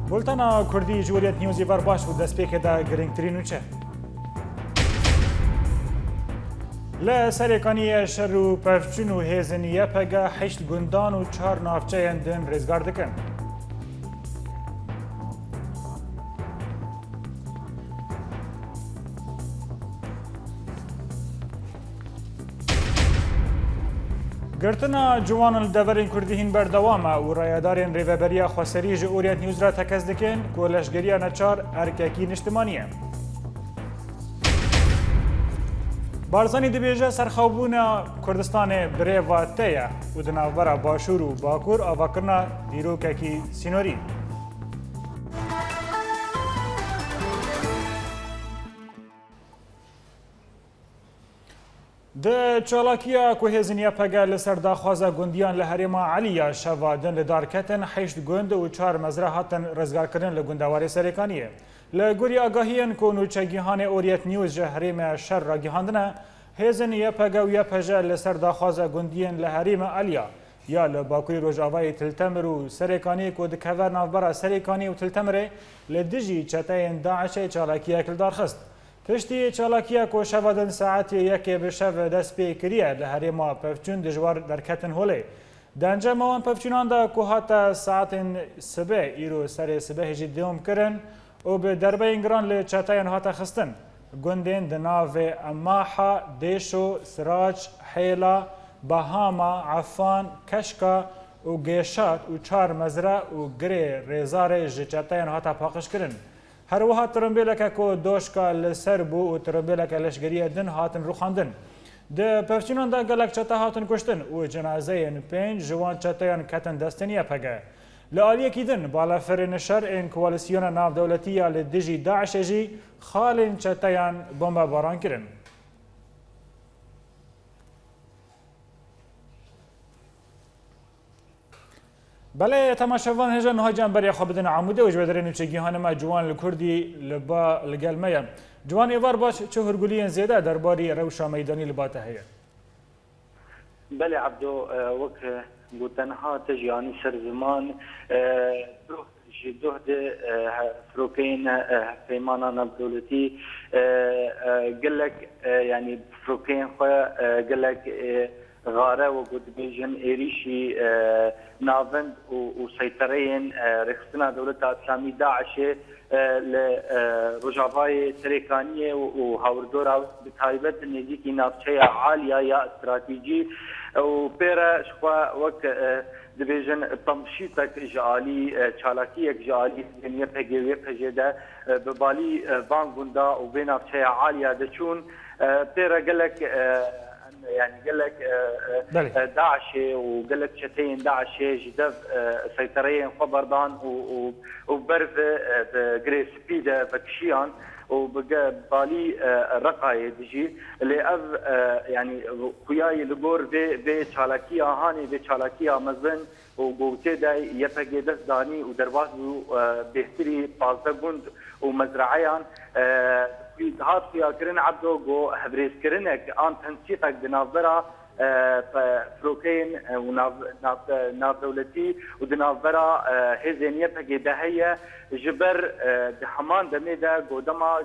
بولتانا کردی جوریت نیوزی بر باش و دست پیک دا گرنگترین و چه؟ لسرکانی شر و پفچون و هیزنیه پگه 8 گندان و 4 نافچه اندن رزگار دکن. گرتنا جوان الدورین کردی هین بردوامه و رایدارین ریوبریا خسری جوریت نیوز را تکز دکن که لشگریا نچار ارککی نشتمانیه. بارزانی دبیجه سرخوابون کردستان بریوا تیه و دناورا باشور و باکور آواکرنا دیروککی سینوری. د چالاکیا که هزینیا پگه لسر داخوازه گندیان لحرما علیا شوادن لدارکتن 8 گند و 4 مزره هاتن رزگار کردن لگندواری سرکانیه. لگوری آگاهیان که نوچگیهان اوریت نیوز جهریم شر را گیهاندنه هزینیا پگه و یا پجه لسر داخوازه گندیان لحرما علیا یا لباکوی روژاوای تلتمر و سرکانی که دکهور نافبرا سرکانی و تلتمره لدجی چتاین داعش چالاکیا کلدار خست. پشتی چالاکیا که شوادن ساعت یکی به شو دست پی کریه لحرما پفچون دجوار درکتن هوله. دنجه موان پفچونان دا که حتی ساعت سبه ایرو سر سبه هجی دیوم کرن و به دربه انگران لچتاین حتی خستن. گندین دناو اماحا، دیشو، سراج، حیلا، بهاما، عفان، کشکا و گیشات و 4 مزره و گری ریزار جچتاین حتی پاقش کرن. هر وها ترمبیلکه که دوشکا لسر بو و ترمبیلکه لشگریه دن هاتن رو خاندن. ده پفچونان دا گلک چتا هاتن کشتن و جنازه 5 جوان چتایان کتن دستنیه پگه. لآلیه کیدن بالا فرین شر این کوالیسیون ناف دولتی لدجی داعش جی خالین چتایان بمب باران کرن. بله تماشاوان هجا نهای جنبری خوابدن عموده و جبدرین چگیهان ما جوان لکردی لبا لگلمه جوان ایوار باش چه هرگولین زیاده درباری روشا میدانی لباته هیا بله عبدو وک گوتنها تجیانی سر زمان جدهد فروكين فيمانا نبدولتي قال لك يعني فروكين خويا قال لك غاره وقد بيجن إيريشي نافند وسيطرين رخصنا دولة إسلامي داعش لرجافاي تريكانية وهاوردورا بتايبت النزيكي نافشية عالية يا استراتيجي وبيرا شخوا وك دبيجن تمشيتك جالي تشالاكيك جالي يبهجي يبهجي ده ببالي فانغوندا وبنافشية عالية دشون بيرا قال لك يعني قال لك داعش وقال لك شتين داعش جدف سيطرين خبردان وبرف بجريس بيدا بكشيان وبالي رقاي دجي اللي يعني خوياي لغور في تشالاكيا هاني في تشالاكيا مزن وقوتي دا يبقى دس داني ودرواز بهتري بازدقوند ومزرعيان هات فيها كرن عبدو جو هبريز كرنك ان تنسيقك بناظرة فروكين وناف دولتي ودناظرة هزينية بقي دهية جبر دحمان دميدا قدما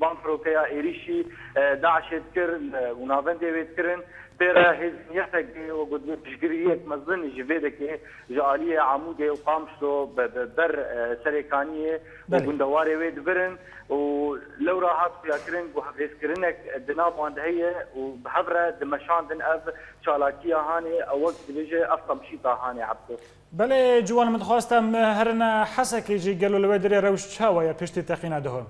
بان فروكيا إيريشي داعش يذكرن ونافن ديويد كرن بيرا هزينية بقي وقد تشجريك مظن جبيدك جالية عمودة وقامشتو ببر سريكانية وقندواري ويد برن ولو راحت فيها كرن وحفريز كرنك دناب واندهية وبحفرة دمشان دن أف شالاكية هاني أوقت بيجي أفضل شيطة هاني عبدو بله جوان متخواستم هرنا حسك يجي قالوا لودري روش تشاوى يا بيشتي تقينا دهم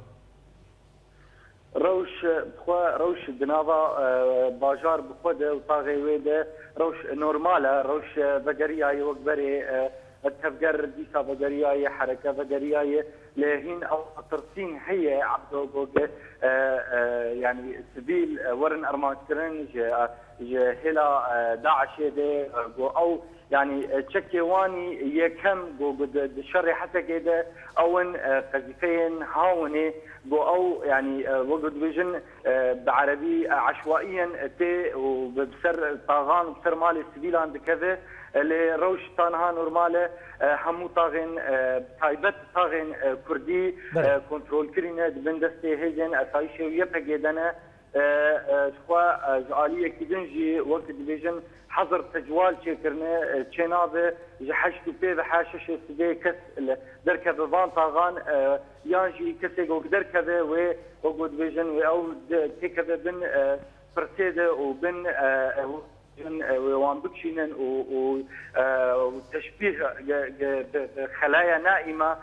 روش دنابا باجار بخوده وطاغي ويده روش نورماله روش بقرياي وقبري التفجر ديسا بقرياي حركة بقرياي لهين أو ترسين هي عبدو بوجه يعني سبيل ورن أرمانكرن هلا داعش ده أو يعني تشكيواني يكم قد الشر حتى كده أون قذيفين هاوني او يعني وقت فيجن بعربي عشوائيا تي وبسر طاغان وبسر مال السبيل عند كذا اللي روش طانها نورماله همو طاغن تايبت طاغن كردي كنترول كرينا بندستي هيجن اسايشي ويبقى جدنا شخوا جاليه كدنجي وقت فيجن حظر تجوال شكرنا تشينابه جحشتو بي بحاشش سدي كس دركب فان طاغان يانجي كسيغو دركب وقود فيجن او تكب بن فرسيده وبن وان بكشينن وتشبيه خلايا نائمه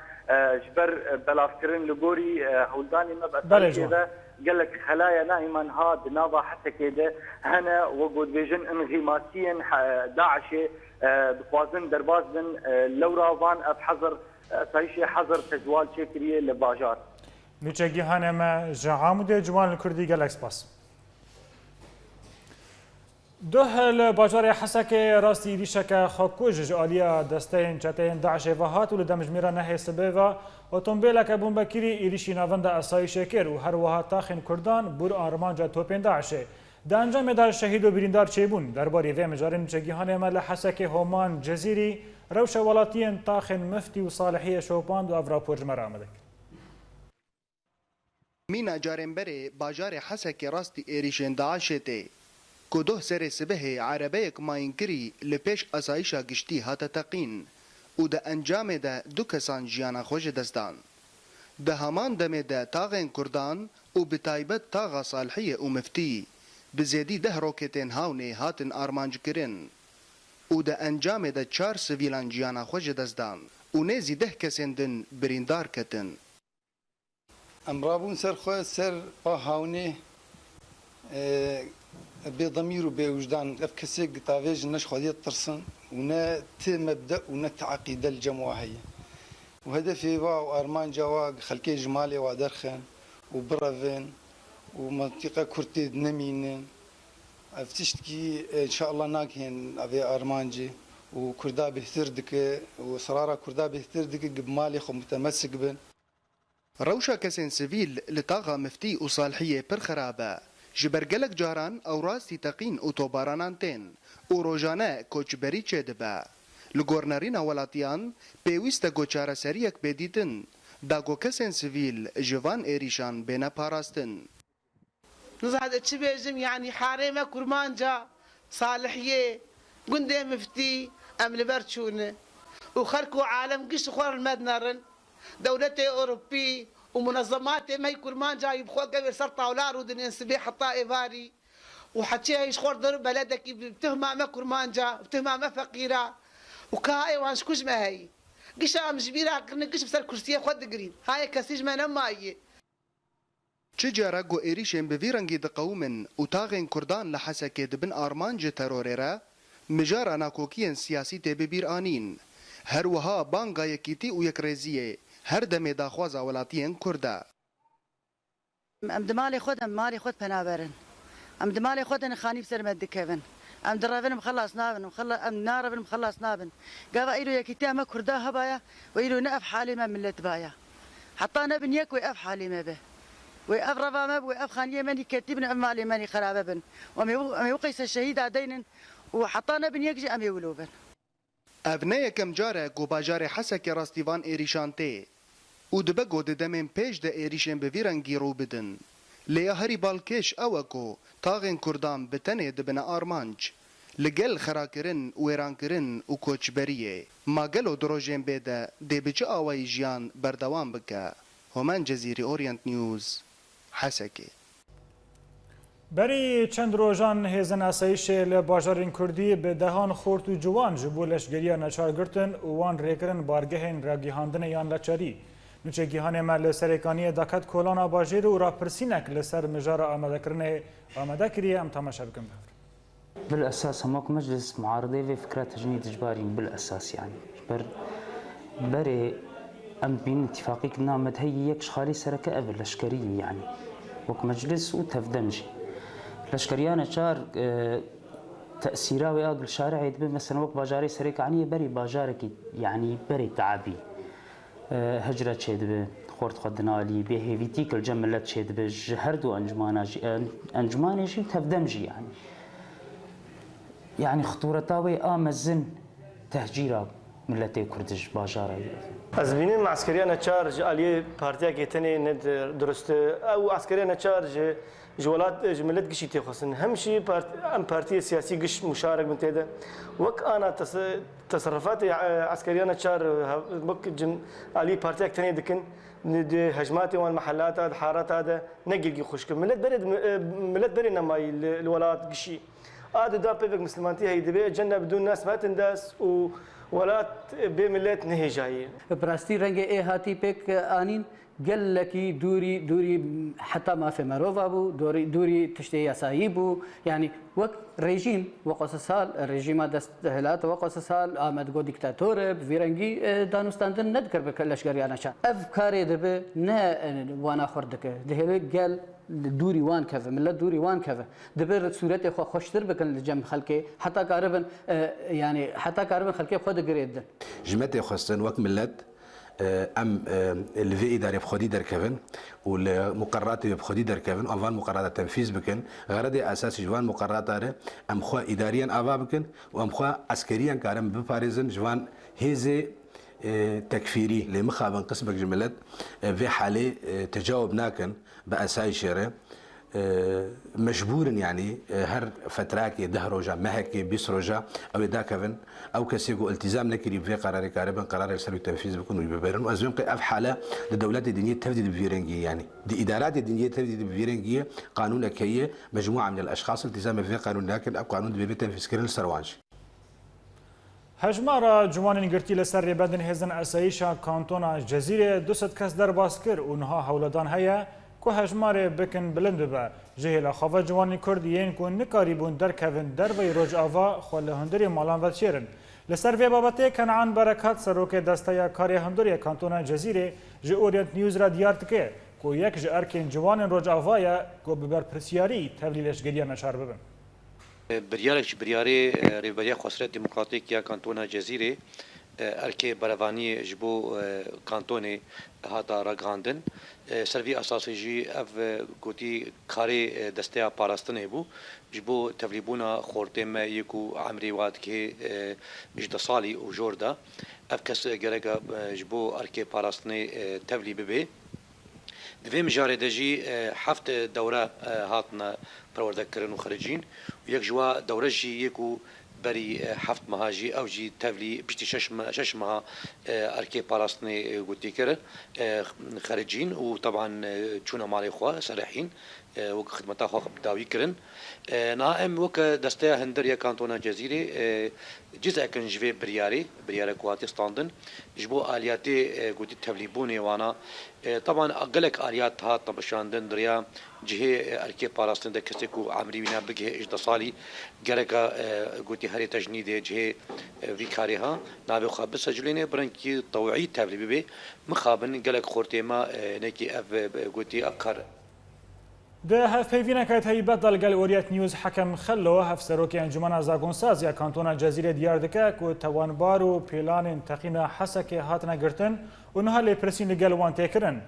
جبر بلافكرين لغوري هولداني ما بقى قال لك خلايا نائما هاد ناضا حتى كده هنا وقود فيجن انغماسيا داعش بخوازن دربازن لو رافان بحظر سايشي حظر تجوال شكريه لباجار نيچگی هنه ما جعامد جوان الكردي گلکس باس دهل باجار حسك راستي ريشك خاكوج جاليا دستين چتين داعش وهات ولدمج ميرا نه سببا اوتومبيلك ابون بكيري ايريشي ناوند اساي شكر و هر وها تاخن كردان بور ارمانجا توپين داعش د انجام دا شهید و بریندار چيبون درباري و مجارن چگيهانه مل حسك هومان جزيري روش ولاتين تاخن مفتي وصالحيه شوپاند و افراپور مرامدك مینا جارنبری باجار حسك راستي ايريشن داعش تي كدوه سر سبه عربيك ماينكري لپیش اسایشا گشتي هاتا تقين و د انجام ده دو کسان جیانا خوش دستان ده همان دمه ده تاغن کردان و بتایبت تاغا صالحية و مفتي بزيدي ده روكتين هاوني هاتن آرمانج کرن و ده انجام ده 4 سویلان جیانا خوش دستان و نزی ده کسندن بریندار کتن امرابون سر خواه سر هاوني بضمير وبوجدان اف كسي قطاويج نش خديه ترسن ونا مبدا ونا تعقيد الجماهيه وهدفي واو ارمان جواق خلكي جمالي ودرخن وبرافين ومنطقه كرتي نمين افتشتكي ان شاء الله ناكهن ابي ارمانجي وكردا بهتردك وصرارة كردا بهتردك بمالي خو متمسك بن روشا كسن سيفيل لطاغا مفتي وصالحيه برخرابه جبرگلک جاران او راستی تقین اوتوبارانان تین او روزانه کوچبری چه دبه لگورنرین ولاتیان پیوست گوچاره سریک بدیدن دا گو کسین سویل جوان ایریشان بین پاراستن نزهد اتش بيجم يعني حارمة كرمانجا صالحية قندي مفتي أمل برشونة وخركوا عالم قش خور المدنرن دولتي أوروبي ومنظمات ما كرمانجا يبخوا قبل صار طاولار ودنيا سبيح الطائفاري وحكيها يشخور ضرب بلدك بتهمة ما كرمانجا بتهمة ما فقيرة وكاي وانش كوش ما هي قش أم جبيرة قرن قش بسر كرسية خد قرين هاي كسيج ما نماي چجارا گو ایریشن به ویرنگی دقومن و تاغین کردان لحسکه دبن آرمانج ترورره مجارا ناکوکین سیاسی تی ببیر آنین هر وها بانگا یکیتی و یک ریزیه هر دم داخوازا ولاتین کرده ام دمالي خود ام مالي خود بنابرن ام دمالي خود ان خاني بسر مدكبن ام درافن مخلص نابن ام ناربن مخلص نابن قاوا ايرو يكيتي ما كردا هبايا ويرو نقف حالي ما ملت بايا حتى نبن يك ويقف حالي ما به ويقف رفا ما ويقف خانيه ماني كاتبن ام مالي ماني خراببن ام يوقيس الشهيد عدين وحتى نبن يكجي ام يولوبن ابنه کم جاره گو باجار حسک راستیوان ایریشانته او دبگو دمن پیش ده ایریشن به ویرنگی رو بدن لیا هری بالکش اوکو تاغن کردان بتنه دبن آرمانج لگل خراکرن ویرانکرن و کوچبریه ما گلو دروژن بده ده بچه آوای جیان بردوام بکه همان جزیره اورینت نیوز حسکه بری چند روزان هزن اسایش لباجارین کردی به دهان خورد و جوان جبو لشگریا نچار گرتن وان ریکرن بارگهین را گیهاندن یان لچاری نوچه گیهان مل سرکانی دکت کولان باجیر و را پرسینک لسر مجار آمده کریه ام تماشا بکن بفر بالاساس هماك مجلس معارضه في فكره تجنيد اجباري بالاساس يعني بري ام بين اتفاقي كنا مدهي يكش خالي سركه قبل لشكريه يعني وك مجلس وتفدمجي لشكريانا شار تأثيرها وياقل شارع يدبي مثلا وقت باجاري سريك عني بري باجارك يعني بري تعبي هجرة شدبه خورت خدنالي به فيتيك الجملات شدبه هردو أنجماني شيء تفدمجي يعني خطورتاوي آمزن تهجيرا ملتي كردش باجاري أزمينين مع عسكريانا تشارج عليه بارتيا كيتني ند درست أو عسكريانا تشارج جولات جملت قشي تخصن همشي ام بارتي سياسي قش مشارك من تيدا وك انا تصرفات عسكريانا تشار بك علي بارتي كتني دكن هجمات والمحلات هذا حارات هذا نقل خشك ملت بري نماي الولات قشي هذا دا بيبك مسلمانتي هي دبي جنة بدون ناس ما تنداس ولات بملت نهي جاي براستي رنگ ايه هاتي بيك انين قال لك دوري حتى ما في مروفا بو دوري تشتي يسايي بو يعني وقت ريجيم وقصصال الريجيم دستهلات وقصصال آمد جو ديكتاتور فيرنجي دانوستاندن ندكر بكلش قريانا شان افكاري دبه نه وانا خردك دهلي قال دوري وان كذا ملت دوري وان كذا دبر صورتي خو خوشتر بكن لجم خلكي حتى قاربن يعني حتى قاربن خلكي خود قريد جمتي خصن وقت ملت ام الفي اداري بخدي دركفن والمقررات بخدي دركفن اوان مقررات التنفيذ بكن غرضي اساسي جوان مقررات ام خو اداريا افا بكن وام خو عسكريا كارم بباريزن جوان هيزي تكفيري لمخابن قسمك جملت في حالة تجاوب ناكن بأساي شيرة مجبور يعني هر فتراك ده رجع مهك بيس رجع او دا كفن او كسيكو التزام نكري في قرار كاربن قرار يسلو التنفيذ بكون ببيرن وازم اف حاله للدولات الدينيه تفديد بفيرنجي يعني دي ادارات الدينيه تفديد بفيرنجي قانون كيه مجموعه من الاشخاص التزام في قانون لكن او قانون بتنفيذ كرن السروانج هجمارا جوانین گرتی لسر ریبندن هزن اسایشا کانتونا جزیره دوست کس در باز کر اونها حولدان هیا که هجمار بکن بلند به جهل خواه جوانی کردیین که نکاری بون در کون در وی رج آوا خواه لهندری مالان و چیرن لسر وی بابته کنعان برکات سروک دسته کاری هندری کانتونا جزیره جه اورینت نیوز را دیارت که یک جه ارکین جوانین رج آوایا که ببر پرسیاری تبلیلش گریه نشار ببن بریاری ریبریا خسرت دموکراتیک یا کانتونا جزیره ارکی بروانی جبو کانتونی هاتا رگاندن سروی اساسی جی اف گوتی کاری دسته پاراستنه بو جبو تبلیبونا خورتم یکو عمری واد که مجد سالی و جوردا اف کس گرگا جبو ارکی پاراستنه تبلیب به دویم جاره دجی هفت دوره هاتنا پرورده کرن و خارجین و یک جوا دوره جی یکو بری هفت مهاجی او جی تبلی بیشتر شش ماه ارکی پاراستنی گوتی کرد خارجین و طبعا چون مالی خواه صالحین و خدمتها خواه داوی کرن نائم وک دسته هندریا کانتونا جزیره جزء کن جوی بریاری قوات استاندن جبو آلیاتی گوتی تبلیبونی وانا طبعا اقلك آلیات ها طبشاندن دریا جهه ارکی پاراستن ده کسی کو عمری بنا بگه اجدصالی گرکا گوتی هری تجنید جهه ویکاری ها نابی خواب سجلینه برنکی طوعی تبلیبی به مخابن گلک خورتی ما نکی اف گوتی اکار ده هفیوینا که تهیبت دلگل اوریت نیوز حکم خلو هفسروکی انجمن زاگونساز یا کانتونا جزیره دیار دکه که توانبار و پیلان تقین حسک هاتنا گرتن اونها لی پرسین لگل وان تکرن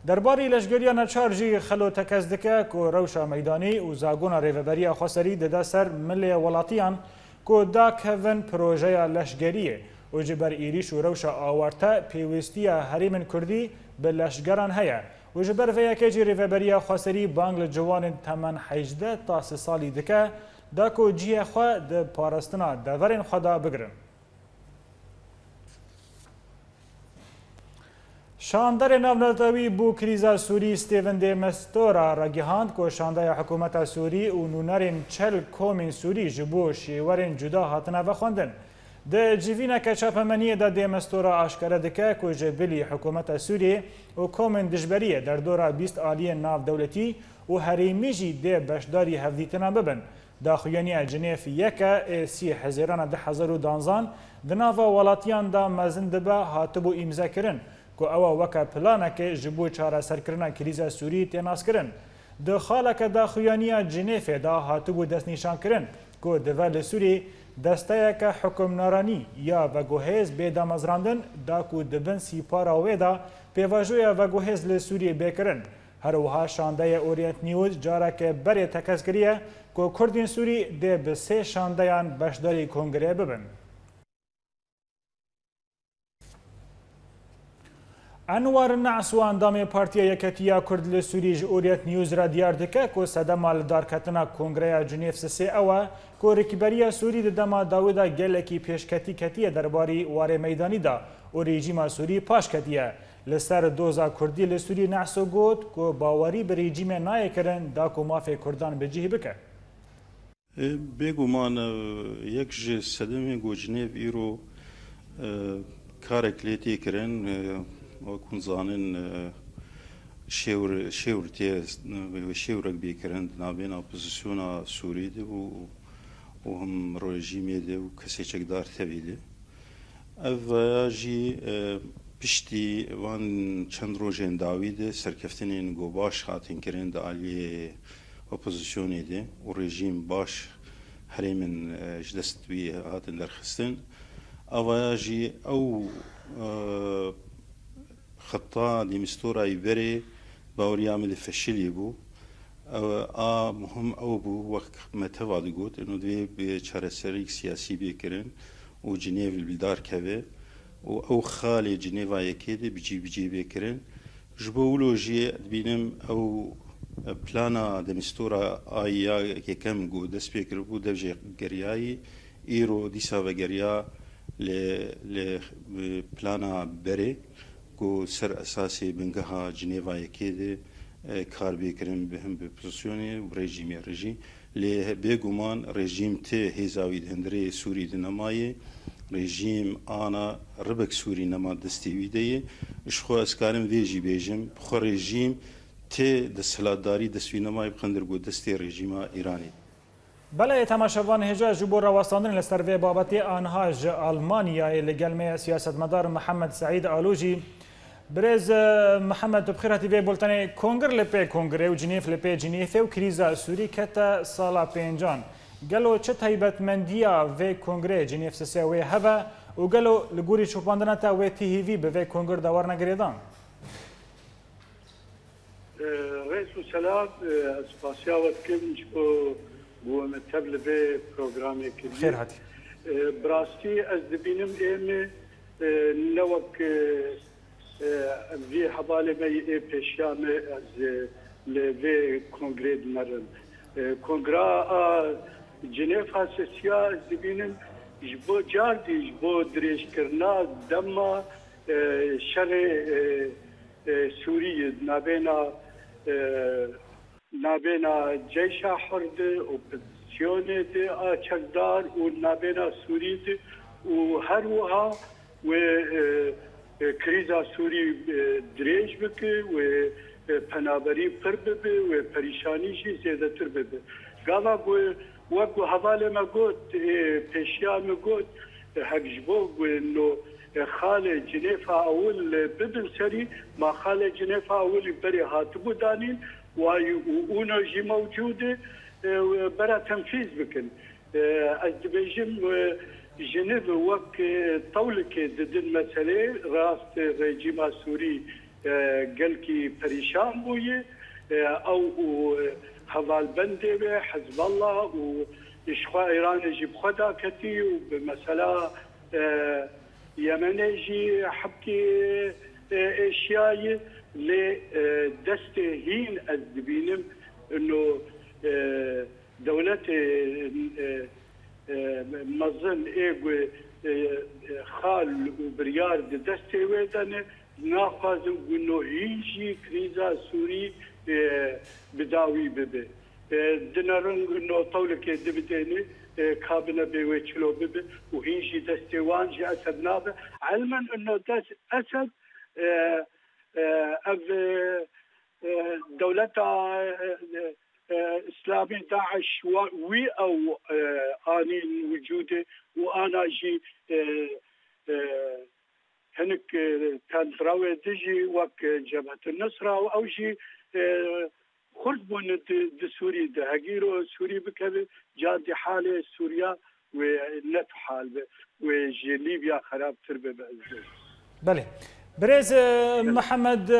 درباری لشگریا نچارجی خلو تکز دکه که روشا میدانی و زاگونا ریوبریا خسری ده سر ملی ولاتیان که دا کهون پروژه لشگریه و جبر ایریش و روشا آورتا پیوستی هریمن کردی به لشگران هیا و جبر ویا که جی ریوبریا خسری بانگل جوان تمن 18 تا 3 سالی دکه دا که جیه خواه ده پارستنا دورین خدا بگرن شاندار ناونتاوی بو کریزا سوری ستیون دی مستورا را گهاند که شاندای حکومت سوری و نونرین چل کومین سوری جبو شیورین جدا هاتنا و خوندن. ده جیوینا که چاپمنیه دا دی مستورا آشکاره دکه که جبلی حکومت سوری و کومین دجبریه در دورا 20 آلی ناو دولتی و هریمی جی دی بشداری هفدیتنا ببن. دا خویانی جنیف یکا سی حزیران 10,012 دناوا ولاتیان دا مزن دبا هاتبو امضا کرن که او وکا پلانک جبو چاره سرکرنا کریزا سوری تناس کرن. ده خالک دا خویانی جنیف دا هاتبو دست نیشان کرن کو دول سوری دسته که حکم نارانی یا وگوهز بیدا مزراندن دا کو دبن سیپارا ویدا پیواجویا وگوهز لسوری بکرن. هروها شانده اورینت نیوز جارا که بری تکس کریه که کردین سوری ده به 3 شاندهان بشداری کنگره ببن. انوار نعس و اندام پارتیا یکتیا کرد لسوری جوریت نیوز را دیار دکه که صدما لدارکتنا کنگره جنیف سسی اوه که رکبریا سوری دما داودا گلکی پیشکتی کتیه درباری واره میدانی دا و رژیم سوری پاش کتیه. لسر دوزا کردی لسوری نعسو گوت که باوری به رژیم نای کرن دا که مافی کردان به جیه بکه. بگومان یک جه سدمی گو جنیف ایرو کارکلیتی کرن و کنزانن شیورک بیکرند نابین اپوزیسیون سوری ده و هم رژیمی ده و کسی چکدار تبیده. او جی پشتی وان چند روزن داویده سرکفتنین گو باش خاطین کرند علی اپوزیسیونی ده و رژیم باش حریمن جدست بی هاتن درخستن. او جی او خطا دیمستورا ایبری باوری عمل فشلی بو مهم او بو وقت متواد گود انو دوی به چارەسەریک سیاسی بیکرن و جنیو البلدار کبه و او خالی جنیوا یکیده بجی بیکرن جبولوژی بینم او پلانا دمستورا آیا یکم گو دست بیکر بو دوجه گریایی ایرو دیسا و گریا ل پلانا بره کو سر اساسی بنگها جنیوا یکیده کار بیکرن به هم به پوزیشنی و رژیم لی بگومان رژیم ته هزاوی هندری سوری دنمایه رژیم آنا ربک سوری نما دستیویده اشخو اسکارم ویجی بیجم خو رژیم ته دستلاداری دستوی نمای بخندر گو دستی رژیم ایرانی. بله تماشاوان هجا جبور راوستاندن لسر وی بابتی آنها ج آلمانیا لگلمه سیاستمدار محمد سعید آلوجی برز محمد بخير تي في بولتاني كونغر لبي كونغري وجنيف لبي جنيف وكريزا سوري كتا صالا بينجان قالوا چه تايبت منديا في كونغري جنيف سساوي هبا وقالوا لغوري شوباندنا تا وي تي هي في بفي كونغر دورنا غريدان رئيس السلام اسباسياوت كيمش بو متبل في برنامج خير هاتي براستي از دبينم ايمي نوك في حبالي مي بيشام از لفي كونغري مرن كونغرا جنيف اساسيا از دبينم جبو جاردي جبو دريش كرنا دما شر سوري نابينا جيش حرد وبزيوني دي اچكدار ونابينا سوري وهروها و كريزا سوري دريج بك و پنابري پر ببه و پریشانی شي زیاده تر ببه گاوا وقو حواله ما قلت پیشیا ما قلت حجبوك انه خاله جنيفا اول بدن سري ما خاله جنيفا اول بري هاتبو دانين وانا جي موجوده برا تنفيذ بكن ازبيجم جنيف وك طولك ضد المساله راست رجيم السوري قالكي بريشان بويه او حوال بنده حزب الله وإشخاء إيران يجيب خدا كتي وبمسألة يمنيجي حبكي إشياء لدستهين الدبينم إنه دولة مظن إيجو خال وبريار دستي ويدن ناخذ إنه هيجي كريزا سوري بداوي ببه دنارن انه طولك دبتيني كابنا بيوتشلو ببه وهيجي دستيوان جي اسد نابه علما انه دس اسد اف دولتا اسلامي داعش وي او اني وجوده وانا جي هنك كان تراوي تجي وك جبهه النصره او شيء خرد بون د سوري د هجيرو سوري بكذا جاد حاله سوريا ونت حال وليبيا خراب تربه بعزه. بله برز محمد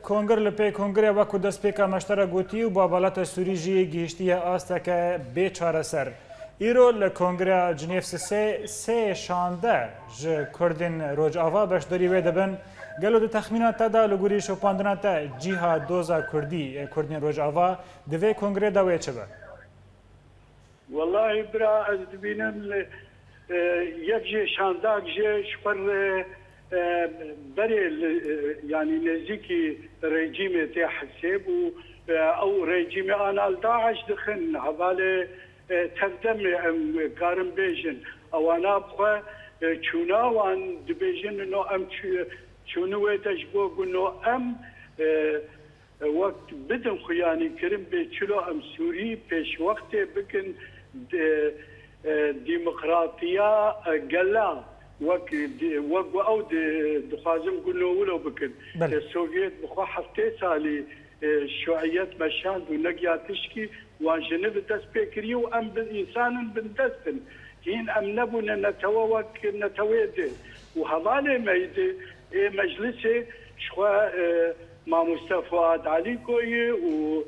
کنگر لپی کنگر وکو دست پیکا مشترک گوتی و با بالات سوری جی گیشتی آستا که بی چاره سر ایرو لکنگر جنیف سه شانده ج کردین روج آوا بشداری ویده بن گلو دو تخمینات دا لگوری شوپاندنات جیها دوزا کردین روج آوا دوی کنگر داوی چه با؟ والله برا از دبینم یک جه شانداک جه شپر بري يعني نزيكي ريجيمي تاع حساب او ريجيمي انا داعش دخن هذا تردم كارم بيجن او انا بخوا تشونا وان دبيجن انه ام تشونو تجبو انه ام وقت بدن خياني كرم بيتشلو ام سوري بيش وقت بكن ديمقراطيه قلا وك او دخازم قلنا ولو بكن السوفيت بخوا حفتي سالي الشيوعيات مشان ونقيا تشكي وان جنب تسبيكري وام بالانسان بندستن هين ام نبونا نتوك نتويد وهذا ميد مجلسي شخوا مع مصطفى علي كوي و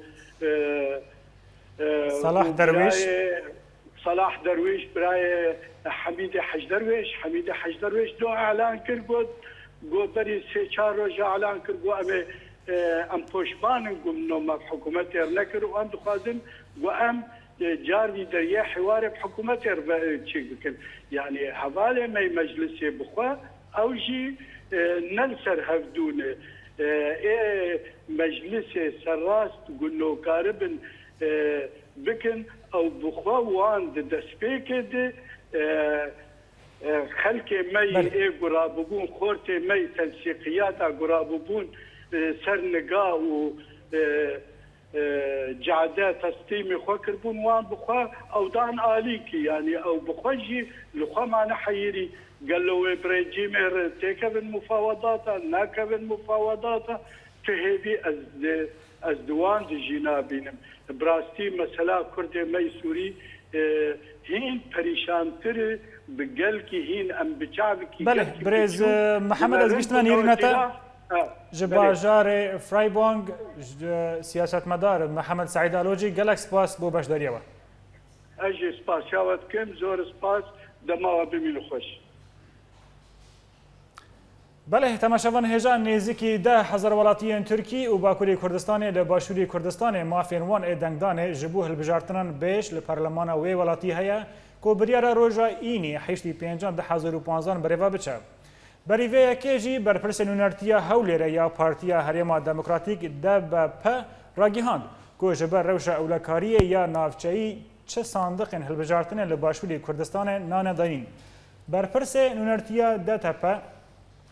صلاح درويش صلاح درويش براي حميد حج درويش دو اعلان كربود جو بري سي چار روز اعلان كربو ام پوشبان قم نو ما حكومت نكر وام دخازن وام جاري دريا حوار بحكومت بكن يعني حواله مي مجلس بخوا او جي ننسر هفدون مجلس سراس تقول له كاربن بكن او بخوا وان دسبيكد خلكي مي قرابون خورتي مي تنسيقيات قرابون سرنقا و جعدات تستيمي خوكربون وان بخوا او دان آليكي يعني او بخوجي لخوا معنا حيري قال له بريجيمير تيكفن مفاوضاتا ناكفن مفاوضاتا تهدي ازدوان دي جنابينم براستي مسألة كردي مي سوري هين پریشان تر بقلكي هين ام بچابكي بله بريز محمد از بيشتمان يريناتا جباجار فرايبونغ سياسات مدار محمد سعيد آلوجي قالك سپاس بو باش داريوا اجي سپاس شاوت كم زور سپاس دماغ بميلو خوش بله تماشاوان هجا نزیکی 10,000 ولاتی ترکی و باکوری کردستان لباشوری کردستان مافین وان دنگدان جبوه البجارتنان بیش لپارلمان وی ولاتی هیا کو بریار روژا اینی حیشتی 5,015 بریوا بچه. بریوه کیجی برپرس نونرتیا هولیر یا پارتیا هریما دموکراتیک دب په راگیهاند کو جبر روش اولکاری یا نافچهی چه صندوقین هلبجارتن لباشوری کردستان نان دانین. برپرس نونرتیا دت په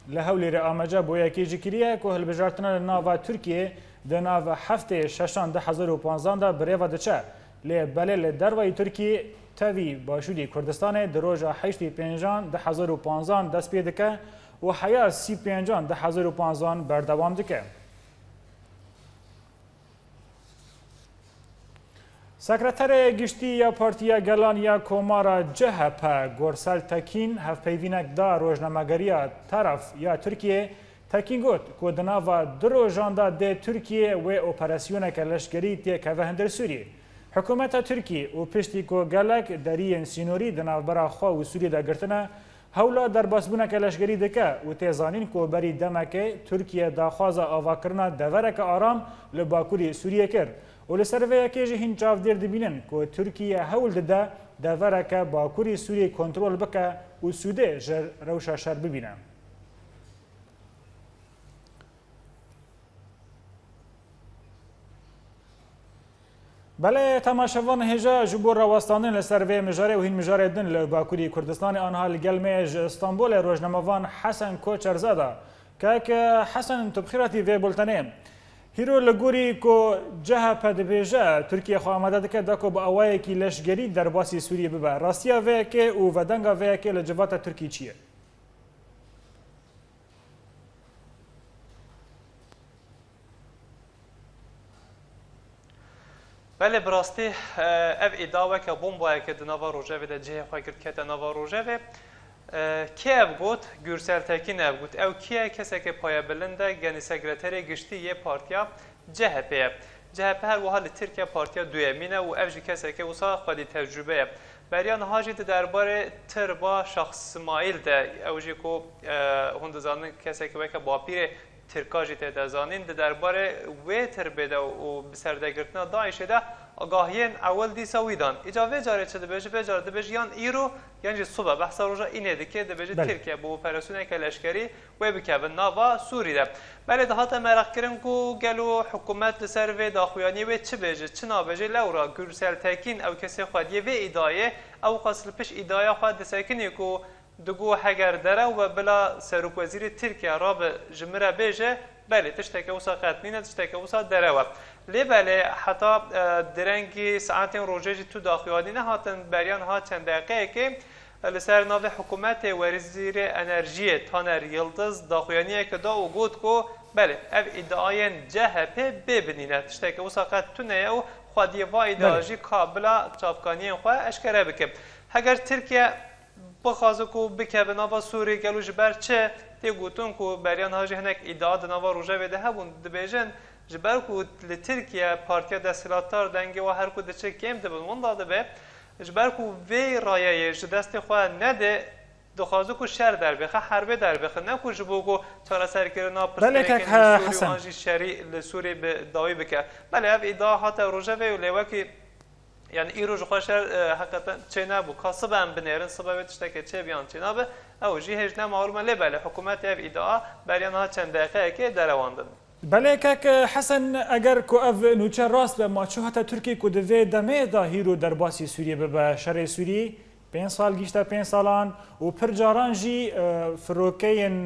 لهولیر آمجا بویا کیجی کریه که هلبجارتنا لناوا ترکیه دناو هفته 6,015 دا بریوا دچه لی بله لدروی ترکیه تاوی باشوری کردستان دروژا 8,515 دست پی دکه و حیا 35,015 بردوام دکه. سکرتر گشتی یا پارتیا گلان یا کومارا جهپا گورسل تکین هف پیوینک دا روزنامه‌گری طرف یا ترکیه تکین گوت که دناوا دروژاندا ده ترکیه و اپراسیونک لشکری تیک هندر سوریه. حکومت ترکیه و پشتی که گلک دریین سینوری دناوبرا خوا و سوریه دا گرتنه هولا در باسبونک لشکری دکه و تیزانین که بری دمکه ترکیه داخواز آواکرنا دورک آرام لباکوری سوریه کرد. و لسروی کیجی هین چاو دیر دبینن که ترکیه هول دده دورک باکوری سوریه کنترول بکه و سوده جر روشا شر ببینه. بله تماشاوان هجا جبور راوستانن لسروی مجاره و هین مجاره دن لباکوری کردستان آنها لگلمه استانبول روزنامه‌وان حسن کوچرزاده که حسن تبخیراتی و بولتنه هیرو لگوری که جه پدبیجه ترکیه خواه آمده دکه دکو با اوایی که لشگری در باسی سوریه ببه راستیا وی که و ودنگا وی که لجوات ترکی چیه؟ بله براستی اف ادعا که بمبای که دنوا روجاوی ده جه خواهی کرد که دنوا روجاوی که اف گوت گورسل تکین اف گوت او کیه کسی که پای بلنده گنی سکرتری گشتی یه پارتیا جهپه هر وحال ترکیه پارتیا دویمینه و اف جی کسی که وصا خودی تجربه بریان هاجی درباره تربا شخص اسماعیل ده او جی کو هند زانن کسی که وکه باپیر ترکاجی ته زانین درباره و تربیده و بسردگرتنا داعش ده آگاهین اول دیسا ویدان اجازه جاره چه دبیج بجار دبیج یان ایرو یعنی صبح بحث روزا اینه دیگه دبیج ترکیه با اپراسیون کلشکری و بکوین ناوا سوری ده بله ده هات مرخ کردن کو گلو حکومت لسر و داخویانی و چه بجه چه نابجه لورا گورسل تکین او کسی خودیه و ایدایه او قصل پیش ایدایه خود ساکنی کو دگو هگر دره و بلا سروک وزیر ترکیه را به جمره بیجه بله تشتکه وسا قطنینه تشتکه وسا دره و لی بله حتی درنگی ساعت روجه تو داخویانی نه هاتن بریان ها چند دقیقه که لسر ناو حکومت وزیر انرژی تانر یلدز داخویانی که دا و گود کو بله اف ادعاین جهپه ببینینه تشتکه وسا قطنینه و خودی و ایدئولوژی کابلا چاپکانی خواه اشکره بکم اگر ترکیه بخوازه کو بکه به ناوا سوری گلو جبر چه تی گوتون کو بریان هاجی هنک ایداد ناوا روژه ویده هبون دبیجن جبر کو لترکیه پارتیا دستلاتار دنگی و هر کو دچه کم دبن من داده به جبر کو وی رایه دست خواه نده دخوازه کو شر در بخه حربه در بخه نه کو جبو کو چاره سرکرنا پرسپریکن سوری آنجی شری لسوری به داوی بکه بله اف ایدا هات روژه وی و لیوکی yani İroş xoşer hakikaten çene bu kasıben binerin sebebet işte ki çe biyan çene be او جی هج نه معلومه لبله حکومت اف ادعا بریان ها چند دقیقه که درواندن بله که حسن اگر کو اف نوچه راست به ماچو حتی ترکی کو دوی دمه دا هیرو در باسی سوریه به شر سوریه 5 سال گیشته 5 سالان و پر جاران جی فروکین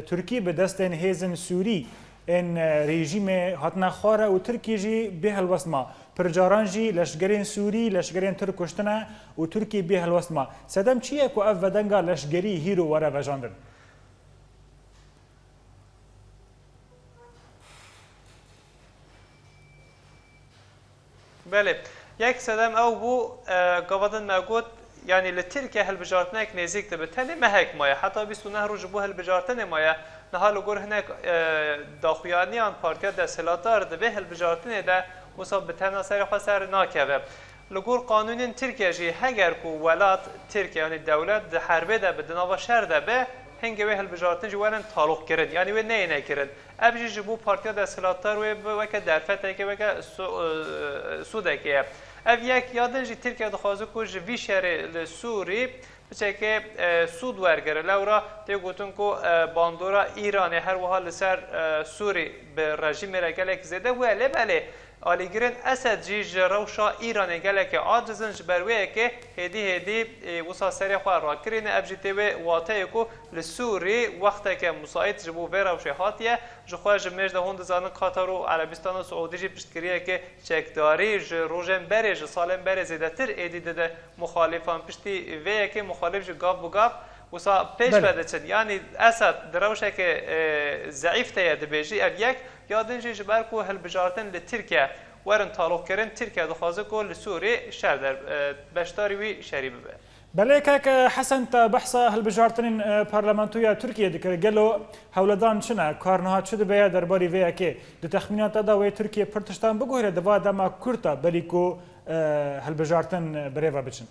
ترکی به دستن هیزن سوری ان رژیم هاتنا خواره و ترکی جی به الوسما پرجاران جی لشگرین سوری لشگرین ترک کشتنه و ترکی به الوسما سدم چیه کو اف ودنگا لشگری هیرو وره وجاندن بله یک سدم او بو قوادن مگود yani لترکیه هلبجارتنک نزدیک به تنه مهک مایه حتی 29 روز بو هلبجارتن مایه نهال گور هنک داخویانیان پارتیا دستلاتار ده هلبجارتنه ده مصاب به تناصر خسر ناکه لگور قانون ترکیه جی هگر کو ولات ترکیه یعنی دولت ده حربه ده به دنوا شر ده به هنگه به هلبجارتن جوانن تعلق کرد یعنی و نه کرد ابجی جبو پارتیا دستلاتار و وک درفته که وک سوده که اف یک یادن جی ترکیه دخوازه کو جوی شهر سوری بچه که سود ورگره لورا تی گوتون کو باندورا ایرانی هر وحال سر سوری به رژیم رگلک زده ولی بله آلیگرین اسد جی جروشا ایرانی گلک عاجزن جبرویه که هدی وسا سری خواه را کرین ابجیتی و واته کو لسوری وقتی که مساعد جبو ویرا و شهاتیه جخواه جمعش ده هند زانن قطر و عربستان و سعودی جی پشتگریه که چکداری روژن بره سالم بره زیده تر ایدیده ده مخالفان پشتی ویه که مخالف جو گاف بگاف وسا پیش بده چند یعنی اسد دروشه که ضعیف تیه دبیجی اب یک یادن جی جبر کو هلبجارتن لترکیه ورن تعلق کردن ترکیه دخوازه کو لسوری شهر در بشتاری وی شری ببه بله که حسن تا بحث هلبجارتن پارلمانتویا ترکیه دکر گلو هولدان چنه کارنها شده بیا درباری ویا که د تخمینات دا و ترکیه پرتشتان بگوهره دوا دما کورتا بلی کو هلبجارتن بریوا بچن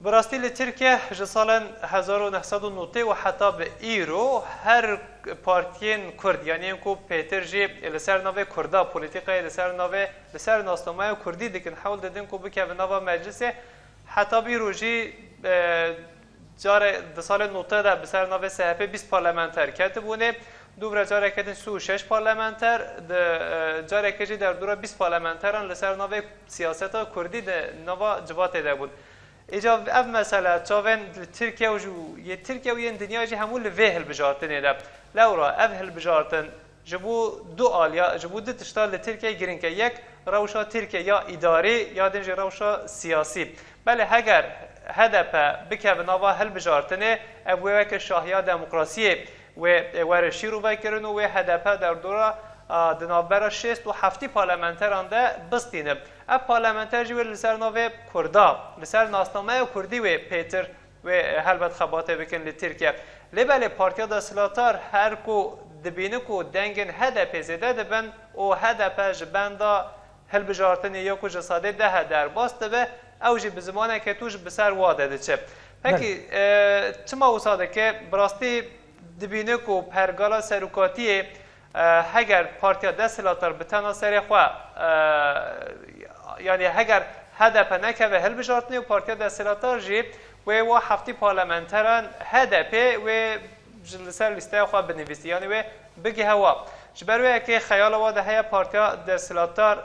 براستی لترکیه جسال 1990 و حتی به ایرو هر پارتین کرد یعنی کو پیتر جی لسر ناو کردا پولیتیکای لسر ناستمای کردی دیکن حول دادن کو بکه به ناو مجلس حتی بیرو جی جار دسال 90 ده بسر ناو صحفه 20 پارلمانتر کتبونه دوباره جاره کردن 36 پارلمانتر جاره کجی در دوره 20 پارلمانتران لسر ناو سیاست کردی ناو جوات ده بود ایجاب اف مثلا چاون ترکیه و یه ترکیه و یه دنیا جی همون لوه هلبجارتنه ده لورا اف هلبجارتن جبو دو آلیا جبو دو تشتال لترکیه گرین که یک روشا ترکیه یا اداری یا دنج روشا سیاسی بله اگر هدف بکه نوا هل بجارتنه او که شاهیا دموکراسی و ورشی رو بکرن و هدف در دوره دنابرا 67 پارلمانتران ده بستینه اف پارلمانتر جوی لسر ناو کردا لسر ناسنامه کردی و پیتر و هلبت خباته بکن لترکیه لبل پارتیا دا سلاتار هر کو دبینه کو دنگن هدف زده دبن و هدف جبندا هل بجارتنی یا کو جساده ده در باست به اوجی به زمانه که توش بسر واده ده چه پکی چما وساده که براستی دبینه کو پرگالا سروکاتیه هگر پارتیا دستلاتر به تناسری خواه یعنی هگر هدف نکه و هل بجارتنی و پارتیا دستلاتر جی و هفتی پارلمانتران هدف و جلسه لیسته خواه بنویسی یعنی و بگی هوا جبروی که خیال واده های پارتیا دستلاتر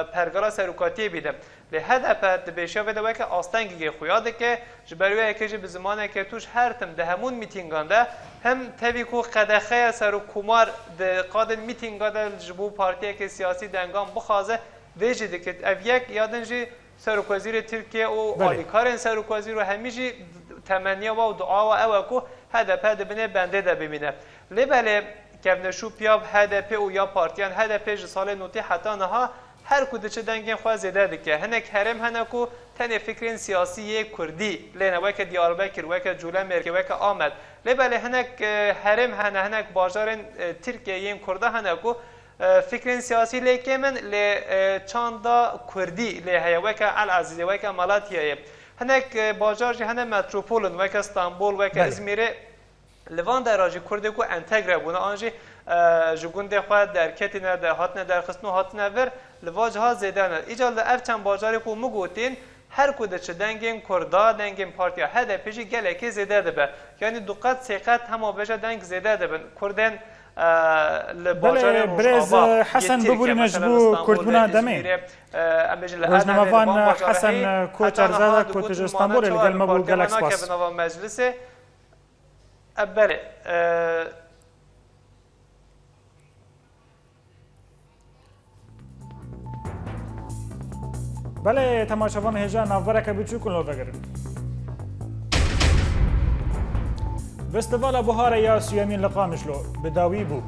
پرگالا سروکاتی بیدم له هدف دبیشه و دوی که آستنگی خویاده که جبروی که به زمانه که توش هر تم ده همون میتینگانده هم تبی کو قدخه سر و کمار ده قادن میتینگانده جبو پارتی که سیاسی دنگام بخوازه ویجده که اویک یادنجی سروکوزیر ترکیه و آلیکارن سروکوزیر و همیجی تمنیه و دعا و اوکو هدف بنه بنده ده ببینه لبله که نشو پیاب هدف او یا پارتیان هدف سال نوتی حتی نها هر کود چه دنگین خواه زیده دکه هنک هرم هنکو تن فکرین سیاسی کردی لینه وکه دیاربکر وکه جوله مرکه وکه آمد لبله هنک هرم هنک باجارن ترکیه کرده هنکو فکرین سیاسی لیکه من لی چاندا کردی لی هیا وکه العزیزی وکه مالاتیه هنک باجار جی هنک متروپولن وکه استانبول وکه ازمیره لوان در راجی کرده کو انتگره بونه آنجی جگونده خواهد در کتینه در هاتنه در خسنو هاتنه ور لواجه ها زیدانه ایجال در اف چند باجاری کو مگوتین هر کوده چه دنگین کردا دنگین پارتیا هده پیشی گله که زیده ده به یعنی دوقت سیقت همه بجه دنگ زیده ده بن کردن بله برز حسن ببولی نجبو کردبونا دمه روزنامه‌وان حسن کوچرزاده کوتج استانبول لگل مبو گلکس باس مجلسه بله بله تماشاوان هجا ناوره که بچو کن لو بگرن فستیوال بهار یا سیامین لقامشلو بداوی بو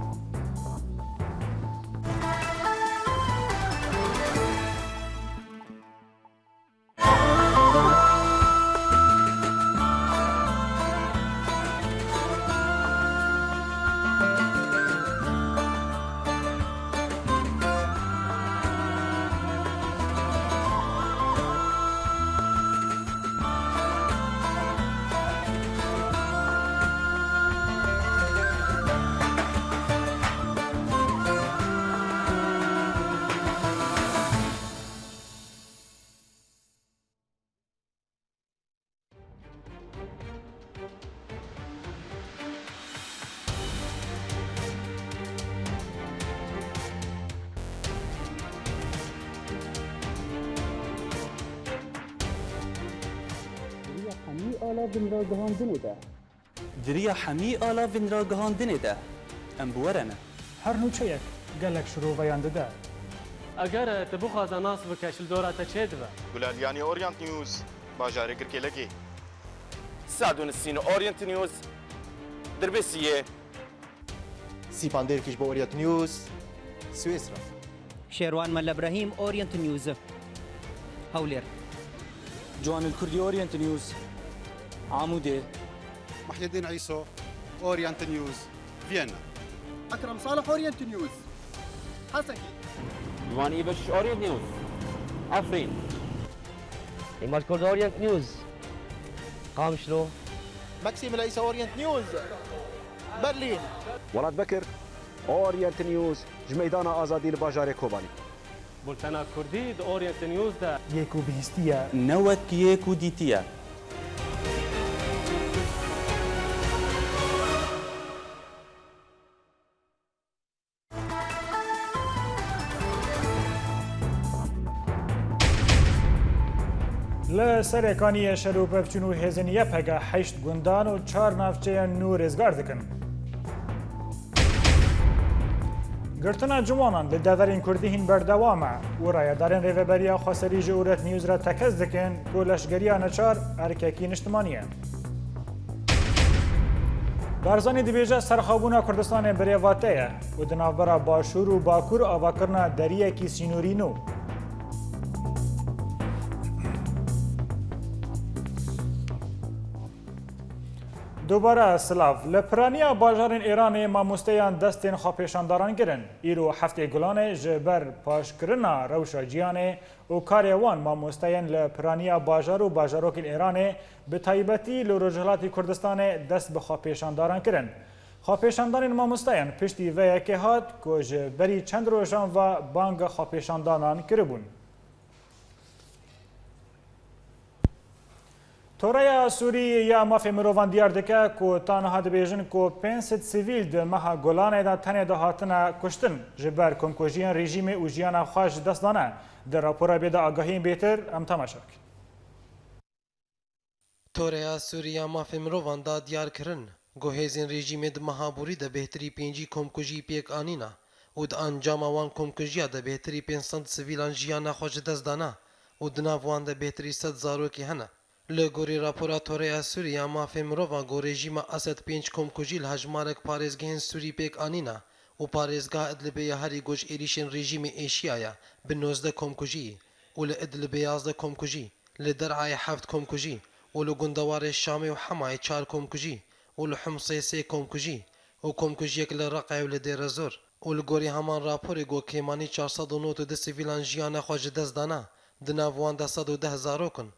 دریا حمی آلا وین را گهاندنه ده ام بورنه هر نوچه یک گلک شروع ویانده ده اگر تبو خوازه ناس بکشل دورات چه دو گلالیانی اورینت نیوز باجاره کرکلگی سادون السين اورينت نيوز دربسيه سيباندير كيش بأورينت نيوز سويسرا شيروان مال ابراهيم اورينت نيوز هولير جوان الكردي اورينت نيوز عمودي محي الدين عيسو اورينت نيوز فيينا اكرم صالح اورينت نيوز حسكي جوان ايبش اورينت نيوز عفرين إيمال كورد اورينت نيوز قامشلو ماكسيم العيسى اورينت نيوز برلين ولاد بكر اورينت نيوز جميدان آزادي الباجار كوباني بولتانا كردي اورينت نيوز ده يكو بهستيا نوت يكو ديتيا لسرکانی شلو پفچونو هزنیه پگه 8 گندان و 4 نافچه نو رزگار دکن. گرتنا جوانان li deverên Kurdî hîn berdewam e û rayedarên Rêveberiya Xweserî ji Uret News re tekez dikin ku leşgeriya neçar erkekî niştimanî ye. Barzanî dibêje serxabûna Kurdistanê birêva te ye û di navbera Başûr û Bakur avakirina deriyekî sînorî nû. دوباره سلاف لپرانیا باجارên Îranê mamosteyan destên xwepêşandaran girin. Îro heftê Gulanê ji ber paşkirina rewşa ciyanê û karê wan mamosteyên li piraniya bajar û bajarokên Îranê bi taybetî li Rojhilatê Kurdistanê dest bi xwepêşandaran kirin. Xwepêşandanên mamosteyan piştî vê yekê hat ku ji berî çend rojan ve banga xwepêşandanan kiribûn. Toreya Sûriyê ya mafê mirovan diyar dike ku tanha dibêjin ku 500 sivîl di meha Golanê de tenê de hatine kuştin ji ber komkujiyên rejîmê û jiyana xwe ji dest dane. Di rapora bê de agahiyên bêtir em temaşa bikin. Toreya Sûriya mafê mirovan da diyar kirin ku hêzên rejîmê di mehaborî de bêhtirî pêncî komkujî pêk anîna û di encama wan komkujiya de bêhtirî 500 sivîlan jiyana xwe ji dest dane û di nav wan de bêhtirî 100 zarokî hene. Li gorî rapora Toreya Sûriya mafê mirovan ku rejîma Esed 5 komkujî li hejmarek parêzgehên Sûrî pêk anîna û parêzgeha Idlibê ya herî goj êrişên rejîmê Êşiyaya bi 19 komkujî û li Idlibê 11 komkujî, li Derayê 7 komkujî û li gundewarê Şamê û Hemayê 4 komkujî û li Humsê 3 komkujî û komkujiyek li Reqeyê û li Dêrezor û li gorî heman raporê ku kêmanî 492 sivîlan jiyana xwe ji dest dane, di nav wan de 110 zarokin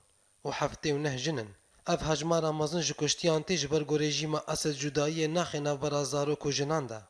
û heftê û neh jin in. Ev hejmara mezin ji kuştiyan tê ji ber ku rejîma Esed cudayiyê naxe navbera zarok û jinan de.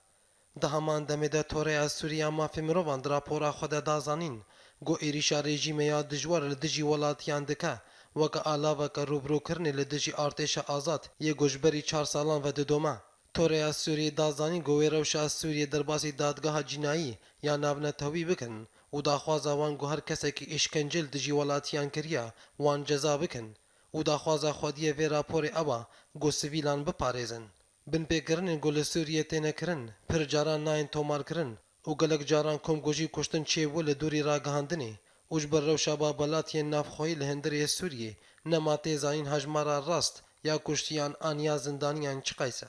Di heman demê de Toreya Sûriya mafê mirovan di rapora xwe de dazanîn ku êrişa rejîmê ya dijwar li dijî welatiyan dike weke alaveke rûbirûkirinê li dijî artêşa azad yê ku ji berî 4 salan ve didome. Toreya Sûriyê dazanîn ku wê rewşa Sûriyê derbasî dadgeha cinayî ya navnetewî bikin û daxwaza wan ku her kesekî îşkencel dijî welatiyan kiriye wan ceza bikin û daxwaza xwediyê vê raporê ew e ku sivîlan biparêzin. Binpêkirinên ku li Sûriyê têne kirin pir caran nayên tomarkirin û gelek caran komkujî kuştin çêbû li dûrî ragihandinê û ji ber rewşa babelatiyên navxweyî li hindirê Sûriyê nema tê zanîn hejmara rast ya kuştiyan aniya zindaniyan çi qeyse.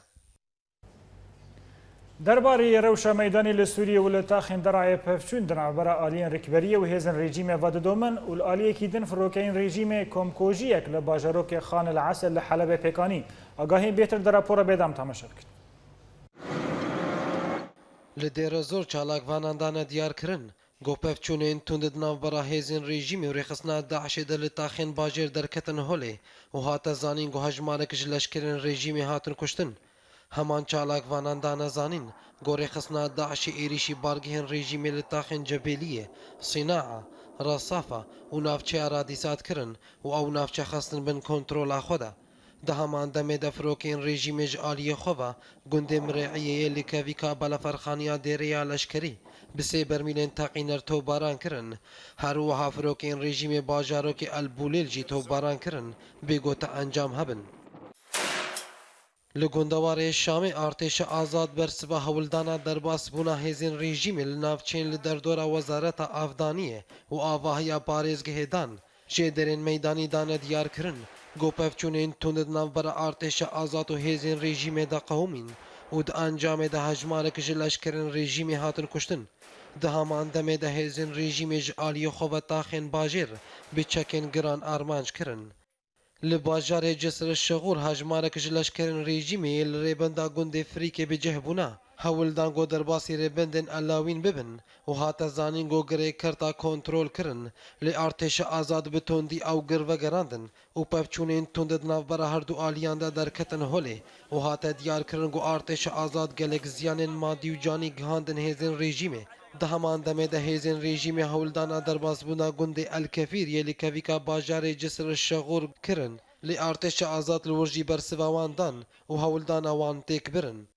Derbarê rewşa meydanê li Sûriyê û li taxên Derayê pevçûn di navbera aliyên rêkberiyê û hêzên rejîmê ve didomin û li aliyekî din firokeyên rejîmê komkujiyek li bajarokê Xan el Esed li Helebê pêkanî. Agahiyên bêtir di rapora bê de em temaşa bikin. Li Dêrezor çalakvanan dane diyar kirin ku pevçûnên tund di navbera hêzên rejîmê û rêxistina Daişê de li taxên bajêr derketin holê û hate zanîn ku hejmarek ji leşkerên rejîmê hatin kuştin. Heman çalakvanan dane zanîn ku rêxistina Daişê êrişî bargehên rejîmê li taxên Cebeliyê, Sînaa, Rasafa û navçeya Radîsat kirin û ew navçe xistin bin kontrola xwe de. Di heman demê de firokeyên rejîmê ji aliyê xwe ve gundê Mirêiyeyê li kevîka beleferxaniya dêrêya leşkerî bi 3 bermîlên teqîner topbaran kirin. Her wiha firokeyên rejîmê bajarokê Elbûlêl jî topbaran kirin bêgo te encam hebin. Li gundewarê Şamê artêşa azad bersiva hewildana derbasbûna hêzên rejîmê li navçeyên li derdora Wezareta Avdaniyê û avahiya parêzgehê dan jê derên meydanî dane diyar kirin ku pevçûnên tund di navbera artêşa azad û hêzên rejîmê de qewimîn û di encamê de hejmarek ji leşkerên rejîmê hatin kuştin. Di heman demê de hêzên rejîmê ji aliyê xwe ve taxên bajêr bi çekên giran armanc kirin. Li bajarê Cisr Şeğûr hejmarek ji leşkerên rejîmê li rêbenda gundê Frîkê bicih bûne. Hewildan ku derbasî rêbendên Elawîn bibin û hate zanîn ku girêkerta kontrol kirin lê artêşa azad bi tondî ew gir vegerandin û pevçûnên tund di navbera her du aliyan de derketin holê û hate diyar kirin ku artêşa azad gelek ziyanên madî û canî gihandin hêzên rejîmê. Di heman demê de hêzên rejîmê hewildana derbasbûna gundê Elkefîriyê li kevîka bajarê Cisr Şeğûr kirin lê artêşa azad li wir jî bersiva wan dan û hewildana wan têk birin.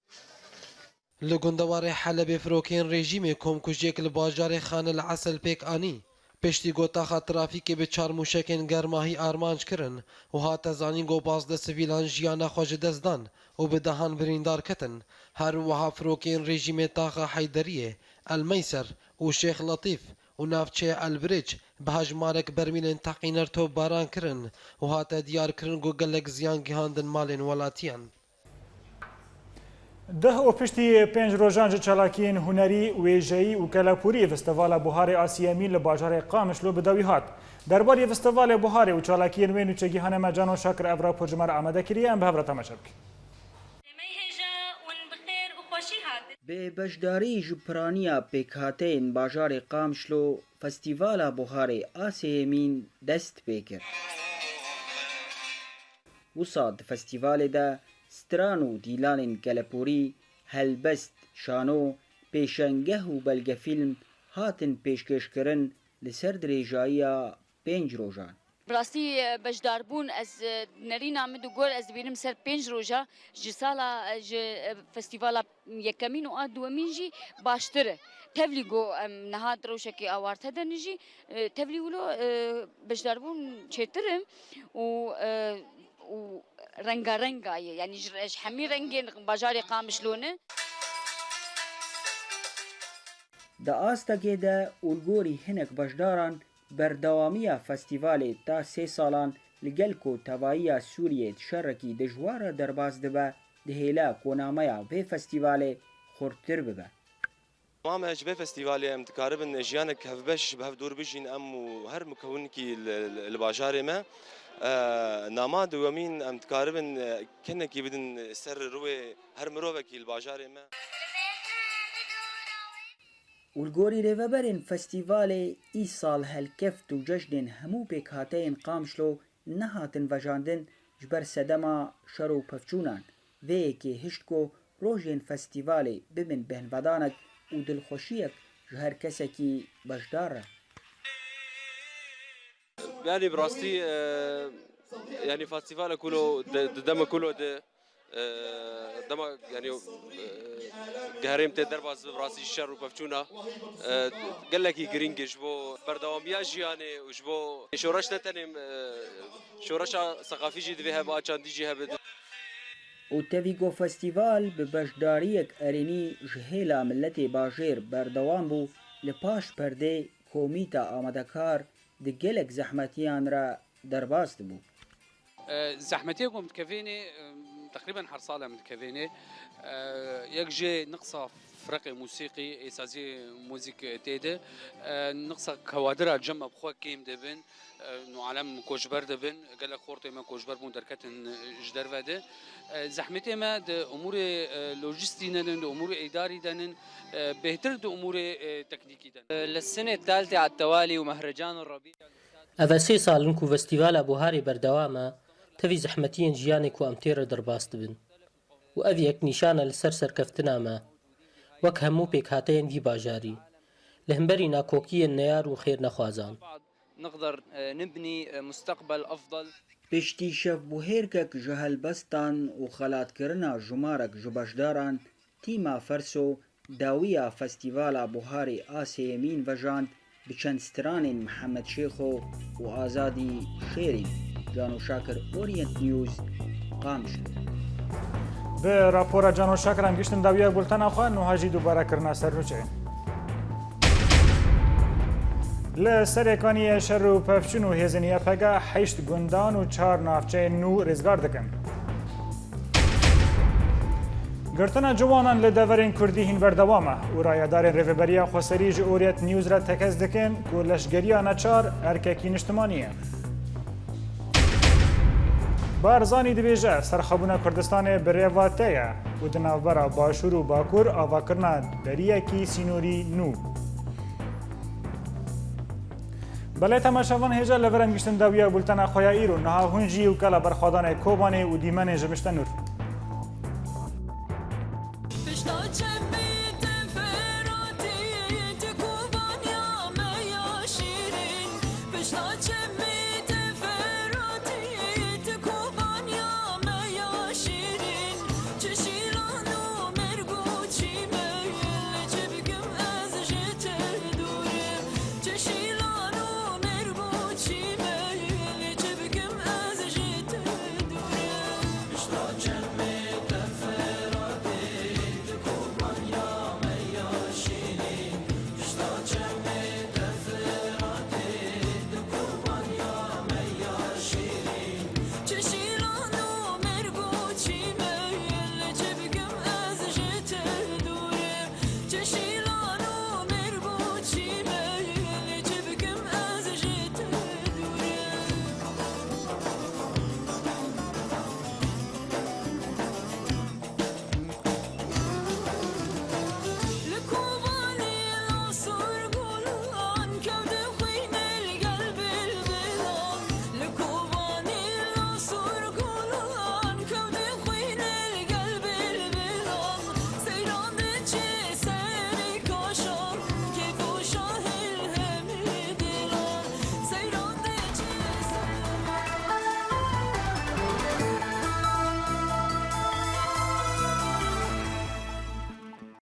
Li gundewarê Helebê firokeyên rejîmê komkujiyek li bajarê Xan el Esed pêk anî پشتی گوتاخا ترافیکی به چار موشکین گرماهی آرمانج کرن و هات زانین گو باز ده سویلان جیانا خوش دزدان و به دهان بریندار کتن هر وها فروکین رژیم تاخا حیدریه المیسر و شیخ لطیف و نافچه البرج به هجمارک برمینن تقینر تو باران کرن و هات دیار کرن گو گلک زیان گهاندن مالین ولاتیان ده و پشتی 5 روزان چالاکین هنری ویژه‌ای و کلاپوری فستیوال بهار آسیایی ل بازار قامشلو بدوی هات درباره فستیوال بهار و چالاکین وینو چگیهان مجان و شکر ابرا پرجمر آماده کریه ام به هفره تماشا بک به بشداری جپرانیا پیکاتین بازار قامشلو فستیوال بهار آسیایی دست پیکر وصاد فستیوال ده ستران و دیلان گلپوری هلبست شانو پیشنگه و بلگه فیلم هاتن پیشکش کرن لسر دریجایی 5 روزان براستی بجداربون از نرین آمد و گور از بینم سر 5 روزا جسالا فستیوالا یکمین و دومین جی باشتره تبلی گو نهاد روشکی آوارته دنجی تبلی ولو بجداربون چترم و رنگا یعنی همه رنگین بازار قامشلونه دا آستگی ده اولگوری هنک بشداران بردوامی فستیوال تا 3 سالان لگل کو تبایی سوریه شرکی دجوار درباز دبه دهیلا کونامیا به فستیوال خورتر ببه ما جبه فستیوال ام تقاربا جيانك هفبش بهف دور بيجين ام وهر مكونكي الباجار ما ناماد ومين ام تقاربا كنكي بدن سر روي هر مروفكي الباجار ما والگوری ریوبرین فستیوال ای سال هلکفت و جشن همو پیکاتین قامشلو نهاتن وجاندن جبر سدما شرو پفچونان وی که هشتکو روژین فستیوال ببین بهنودانک و دلخوشیک جهر کسکی بجداره يعني براستي يعني فستيفال كله دم كله دم يعني قهريم تدرباز براسي الشر وبفشونا قال لك جرينج جبو بردواميا جياني وجبو شورش نتنم شورش ثقافي جدي بها با كان دي جهه و تفيگو فستیوال به بجداریک ارینی جهیلا ملت باجیر بردوام بو لپاش پرده کومیتا آمدکار ده گلک زحمتیان را درباست بو زحمتيكم متكفيني تقريبا حرصالة متكفيني يكجي نقصة فرق موسيقي اساسي موزيك تيده نقصة كوادر جمع بخوا كيم دبن نو عالم كوجبر دبن قال لك خورتي ما كوجبر بون دركتن جدر فده زحمتي ما د امور لوجستي نن امور اداري دنن بهتر د امور تكنيكي دن للسنه الثالثه على التوالي ومهرجان الربيع ئەڤە 3 ساڵن و فەستیڤالە بۆهاری بەردەوامە تەوی زەحمەتیان ژیانێک و ئەم تێرە دەرباست بن و ئەڤ یەک نیشانە لەسەر سەرکەفتنامە وەک هەموو پێکهاتەیەن وی باژاری لە هەمبەری ناکۆکیە نەیار و خێر نەخوازان نقدر نبني مستقبل افضل پشتی شف بو هیرکک جهل بستان و خلاتکرنا جمارک جبشداران تیما فرسو داویا فستیوالا بوهاری آسیمین وجاند بچند سترانین محمد شیخو و آزادی خیرین جانو شاکر اورینت نیوز قامشلو به راپورا جانو شاکر هم گشتن داویا بولتن آخواه نوهاجی دوباره کرنا سر نوچه لسرکانی شر و پفچون و هزینی پگا 8 گندان و 4 نافچه نو رزگار دکن. گرتنا جوانان لدورین کردی هین بردوامه و رایدارین ریوبریا خسریج اوریت نیوز را تکز دکن که لشگریا نچار ارککی نشتمانیه. بارزانی دبیجه سرخبونا کردستان بریواتیه و دناوبرا باشور و باکور آواکرنا دریکی سینوری نو. بله تماشاوان هجا لورن گشتن داویا بولتن خویا ایرو نها هنجی و کلا برخوادان کوبانی و دیمن جمشتن نور Pişna çemmi